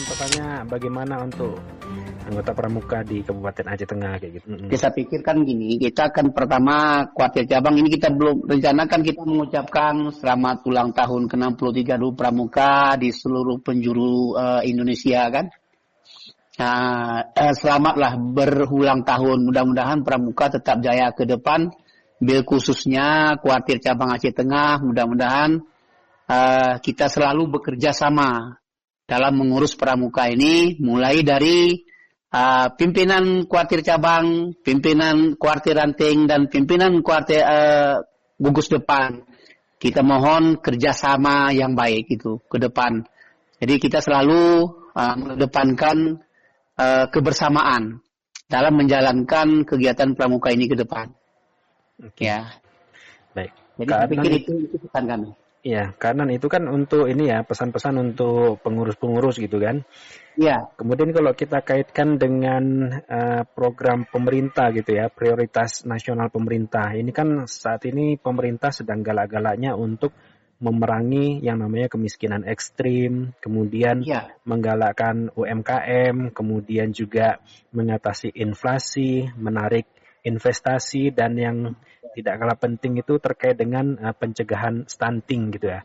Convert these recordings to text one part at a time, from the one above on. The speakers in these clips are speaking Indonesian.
pesan-pesannya bagaimana untuk anggota pramuka di Kabupaten Aceh Tengah kayak gitu. Kita pikirkan gini, kita kan pertama kuartir cabang ini kita belum rencanakan kita mengucapkan selamat ulang tahun ke-63 dulu pramuka di seluruh penjuru Indonesia kan. Selamatlah berulang tahun, mudah-mudahan pramuka tetap jaya ke depan, bil khususnya kuartir cabang Aceh Tengah, mudah-mudahan kita selalu bekerja sama dalam mengurus pramuka ini, mulai dari pimpinan kuartir cabang, pimpinan kuartir ranting, dan pimpinan kuartir gugus depan. Kita mohon kerjasama yang baik itu ke depan. Jadi kita selalu mengedepankan kebersamaan dalam menjalankan kegiatan pramuka ini ke depan. Ya. Baik. Jadi saya pikir itu pesan kami. Iya, karena itu kan untuk ini ya, pesan-pesan untuk pengurus-pengurus gitu kan. Iya. Kemudian kalau kita kaitkan dengan program pemerintah gitu ya, prioritas nasional pemerintah. Ini kan saat ini pemerintah sedang galak-galaknya untuk memerangi yang namanya kemiskinan ekstrim, kemudian menggalakkan UMKM, kemudian juga mengatasi inflasi, menarik investasi, dan yang tidak kalah penting itu terkait dengan pencegahan stunting gitu ya.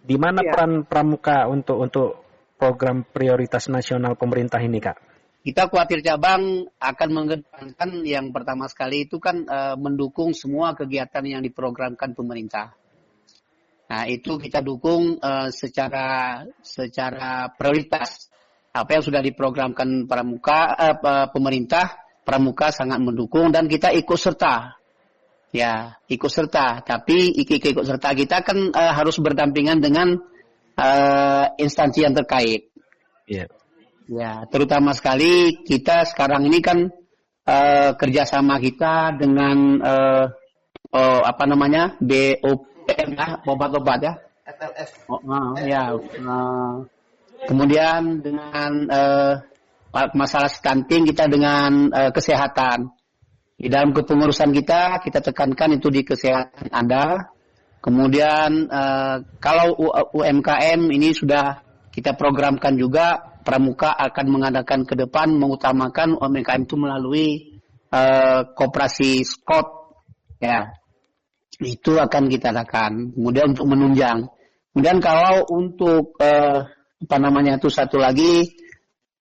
Di mana peran pramuka untuk program prioritas nasional pemerintah ini, Kak? Kita kuartir cabang akan mengedepankan yang pertama sekali itu kan mendukung semua kegiatan yang diprogramkan pemerintah. Nah, itu kita dukung secara prioritas. Apa yang sudah diprogramkan pemerintah, pramuka sangat mendukung dan kita ikut serta. Ya, ikut serta. Tapi ikut serta kita kan harus berdampingan dengan instansi yang terkait. Iya. Ya, terutama sekali kita sekarang ini kan kerjasama kita dengan BOPM ya, obat-obat ya. FLS. Kemudian dengan masalah stunting kita dengan kesehatan. Di dalam kepengurusan kita tekankan itu di kesehatan Anda. Kemudian kalau UMKM ini sudah kita programkan juga, pramuka akan mengadakan ke depan mengutamakan UMKM itu melalui koperasi SKOT. Ya, itu akan kita lakukan. Kemudian untuk menunjang. Kemudian kalau untuk itu satu lagi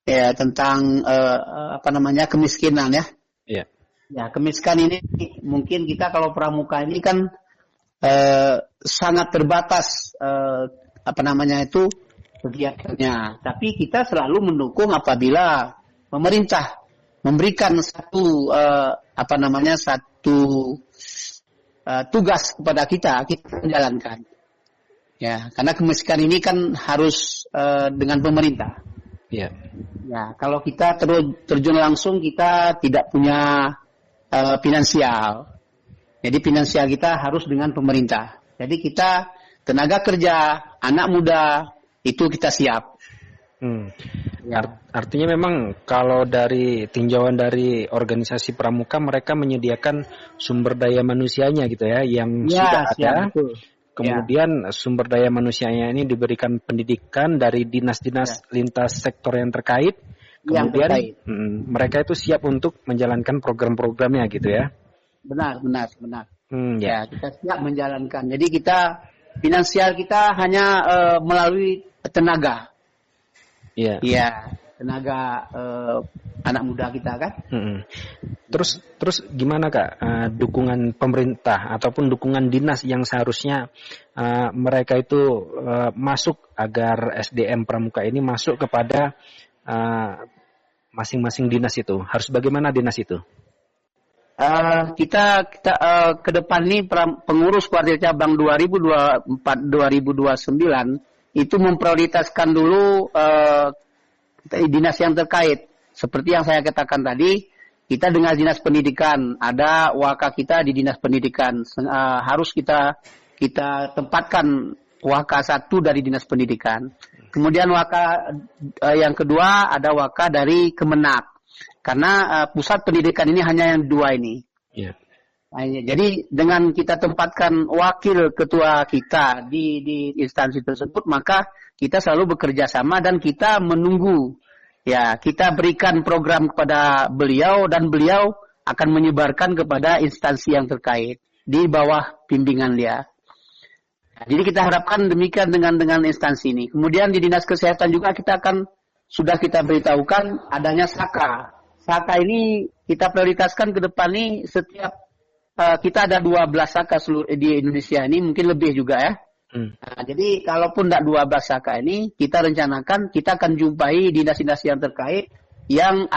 ya tentang kemiskinan ya. Iya. Ya, kemiskinan ini mungkin kita kalau pramuka ini kan sangat terbatas kegiatannya. Tapi kita selalu mendukung apabila pemerintah memberikan satu tugas kepada kita menjalankan. Ya, karena kemiskinan ini kan harus dengan pemerintah. Iya. Ya, kalau kita terjun langsung kita tidak punya finansial. Jadi finansial kita harus dengan pemerintah. Jadi kita tenaga kerja, anak muda itu kita siap. Ya. Artinya memang kalau dari tinjauan dari organisasi pramuka mereka menyediakan sumber daya manusianya gitu ya yang sudah ada. Betul. Kemudian sumber daya manusianya ini diberikan pendidikan dari dinas-dinas lintas sektor yang terkait. Kemudian mereka itu siap untuk menjalankan program-programnya gitu ya. Benar. Ya, kita siap menjalankan. Jadi kita finansial kita hanya melalui tenaga. Iya. Iya, tenaga anak muda kita kan. Terus gimana Kak dukungan pemerintah ataupun dukungan dinas yang seharusnya mereka itu masuk agar SDM pramuka ini masuk kepada masing-masing dinas itu? Harus bagaimana dinas itu? Kita ke depan ini pengurus kuartir cabang 2024-2029 itu memprioritaskan dulu dinas yang terkait. Seperti yang saya katakan tadi, kita dengan dinas pendidikan, ada waka kita di dinas pendidikan. Harus kita tempatkan waka satu dari dinas pendidikan. Kemudian waka yang kedua ada waka dari Kemenak. Karena pusat pendidikan ini hanya yang dua ini. Yeah. Nah, jadi dengan kita tempatkan wakil ketua kita di instansi tersebut, maka kita selalu bekerja sama dan kita menunggu. Ya, kita berikan program kepada beliau dan beliau akan menyebarkan kepada instansi yang terkait di bawah bimbingan dia. Jadi kita harapkan demikian dengan instansi ini. Kemudian di Dinas Kesehatan juga sudah kita beritahukan adanya SAKA. SAKA ini kita prioritaskan ke depan ini setiap kita ada 12 SAKA di Indonesia ini, mungkin lebih juga ya. Nah, jadi kalaupun tidak 12 SAKA ini, kita rencanakan kita akan jumpai dinas-dinas yang terkait yang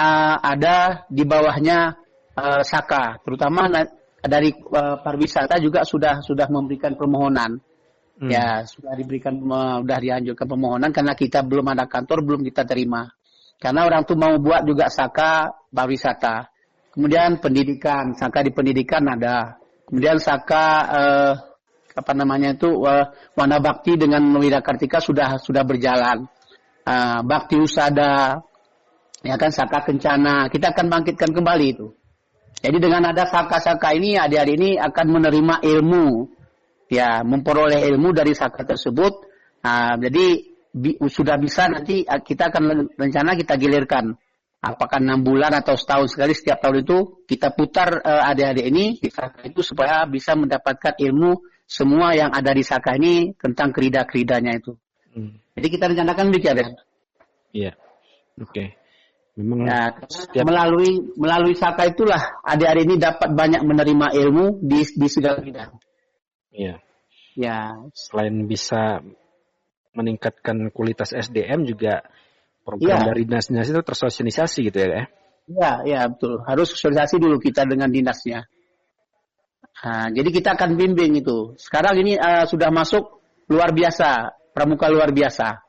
ada di bawahnya SAKA, terutama dari pariwisata juga sudah memberikan permohonan. Ya, sudah dianjurkan permohonan karena kita belum ada kantor, belum kita terima. Karena orang tuh mau buat juga SAKA pariwisata. Kemudian pendidikan, SAKA di pendidikan ada. Kemudian SAKA Wana Bakti dengan Wirakartika sudah berjalan. Bakti Usada, ya kan, SAKA Kencana, kita akan bangkitkan kembali itu. Jadi dengan ada SAKA-SAKA ini, adik-adik ini akan menerima ilmu, ya, memperoleh ilmu dari SAKA tersebut. Jadi sudah bisa nanti kita akan rencana kita gilirkan. Apakah 6 bulan atau setahun sekali, setiap tahun itu kita putar adik-adik ini di SAKA itu supaya bisa mendapatkan ilmu semua yang ada di SAKA ini tentang kerida-keridanya itu. Jadi kita rencanakan demikian ya. Iya. Oke. Memang melalui SAKA itulah adik-adik ini dapat banyak menerima ilmu di segala bidang. Iya. Ya. Selain bisa meningkatkan kualitas SDM juga program dari dinas-dinas itu tersosialisasi gitu ya? Iya, betul. Harus sosialisasi dulu kita dengan dinasnya. Jadi kita akan bimbing itu. Sekarang ini sudah masuk luar biasa, pramuka luar biasa.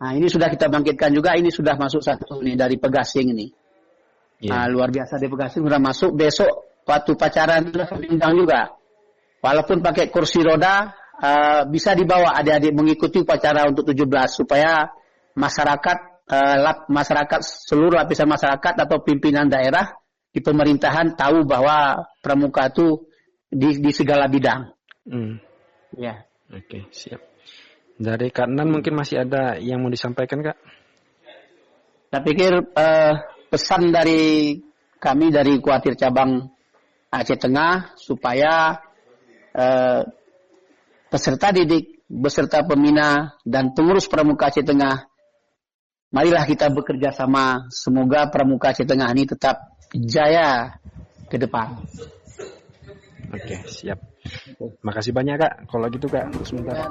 Nah, ini sudah kita bangkitkan juga. Ini sudah masuk satu nih dari Pegasing ini. Luar biasa di Pegasing sudah masuk. Besok waktu pacaran sudah diundang juga. Walaupun pakai kursi roda, bisa dibawa adik-adik mengikuti upacara untuk 17 supaya masyarakat seluruh lapisan masyarakat atau pimpinan daerah di pemerintahan tahu bahwa pramuka itu di segala bidang. Ya. Oke, siap. Dari Kak Nan mungkin masih ada yang mau disampaikan, Kak? Saya pikir pesan dari kami dari Kuartir Cabang Aceh Tengah supaya peserta didik, beserta pembina dan pengurus pramuka Aceh Tengah, marilah kita bekerja sama. Semoga pramuka Aceh Tengah ini tetap jaya ke depan. Oke, siap. Makasih banyak, Kak. Kalau gitu, Kak, untuk sementara.